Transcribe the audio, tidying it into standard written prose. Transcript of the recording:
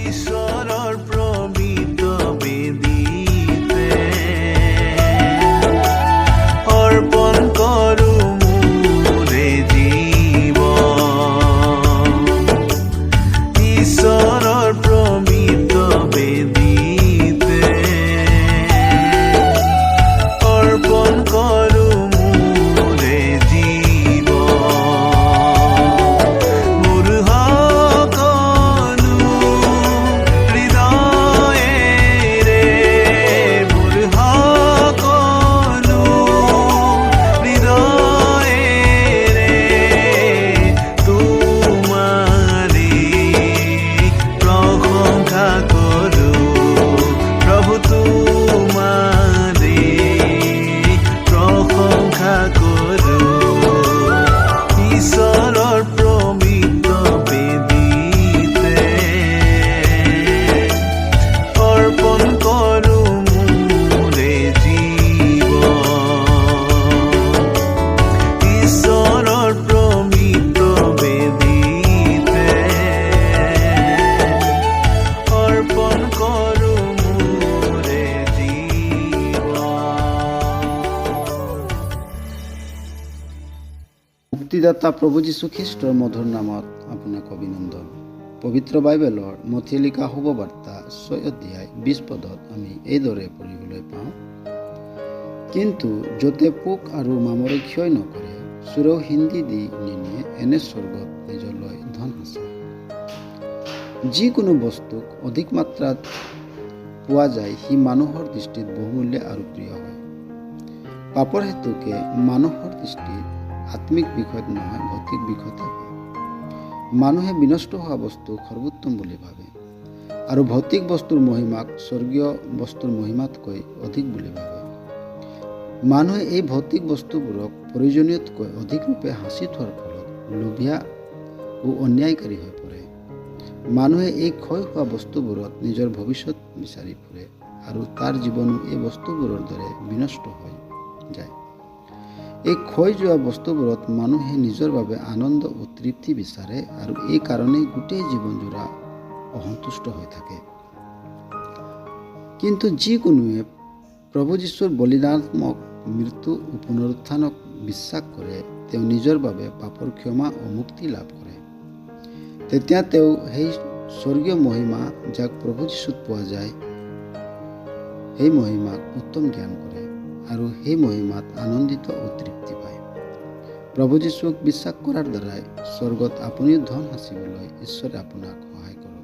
ঈশ্বৰৰ প্ৰমিত বেদীতে অৰ্পণ কৰোঁ মোৰে জীৱন। ঈশ্বৰৰ প্ৰমিত বেদীতে অৰ্পণ কৰোঁ মোৰে জীৱন। মোৰ সকলো হৃদয়েৰে, মোৰ সকলো হৃদয়েৰে তোমাৰে প্ৰশংসা কৰোঁ। প্ৰভু তোমাৰে প্ৰশংসা কৰোঁ। ঈশ্বৰৰ প্ৰমিত বেদীতে অৰ্পণ কৰোঁ মোৰে জীৱন। ঈশ্বৰৰ প্ৰমিত বেদীতে অৰ্পণ কৰোঁ মোৰে জীৱন। মুক্তিদাতা প্ৰভু যীশু খ্ৰীষ্টৰ মধুৰ নামত আপোনাক অভিনন্দন। পবিত্ৰ বাইবেলৰ মথিয়ে লিখা শুভবাৰ্তা 6 অধ্যায় 20 পদত আমি এইদৰে পঢ়িবলৈ পাওঁ, কিন্তু য'তে পোক আৰু মামৰে ক্ষয় নকৰে, চোৰেও হিন্দি দি নিনিয়ে, এনে স্বৰ্গত নিজলৈ ধন আছে। যিকোনো বস্তুক অধিক মাত্ৰাত পোৱা যায়, সি মানুহৰ দৃষ্টিত বহুমূল্য আৰু প্ৰিয় হয়। পাপৰ হেতুকে মানুহৰ দৃষ্টিত আত্মিক বিষয়ত নহয়, ভৌতিক বিষয়তে হয়। মানুহে বিনষ্ট হোৱা বস্তুক সৰ্বোত্তম বুলি ভাবে আৰু ভৌতিক বস্তুৰ মহিমাক স্বৰ্গীয় বস্তুৰ মহিমাতকৈ অধিক বুলি ভাবে। মানুহে এই ভৌতিক বস্তুবোৰক প্ৰয়োজনীয়তকৈ অধিক ৰূপে সাঁচি থোৱাৰ ফলত লোভীয়া ও অন্যায়কাৰী হৈ পৰে। মানুহে এই ক্ষয় হোৱা বস্তুবোৰত নিজৰ ভৱিষ্যত বিচাৰি ফুৰে আৰু তাৰ জীৱনো এই বস্তুবোৰৰ দৰে বিনষ্ট হৈ যায়। এই ক্ষয় যোৱা বস্তুবোৰত মানুহে নিজৰ বাবে আনন্দ ও তৃপ্তি বিচাৰে আৰু এই কাৰণেই গোটেই জীৱনজোৰা অসন্তুষ্ট হৈ থাকে। কিন্তু যিকোনোৱে প্ৰভু যীশুৰ বলিদানাত্মক মৃত্যু ও পুনৰুত্থানক বিশ্বাস কৰে, তেওঁ নিজৰ বাবে পাপৰ ক্ষমা ও মুক্তি লাভ কৰে। তেতিয়া তেওঁ সেই স্বৰ্গীয় মহিমা যাক প্ৰভু যীশুত পোৱা যায়, সেই মহিমাক উত্তম জ্ঞান কৰে আৰু সেই মহিমাত আনন্দিত ও তৃপ্তি পায়। প্ৰভু যীশুক বিশ্বাস কৰাৰ দ্বাৰাই স্বৰ্গত আপুনিও ধন সাঁচিবলৈ ঈশ্বৰে আপোনাক সহায় কৰে।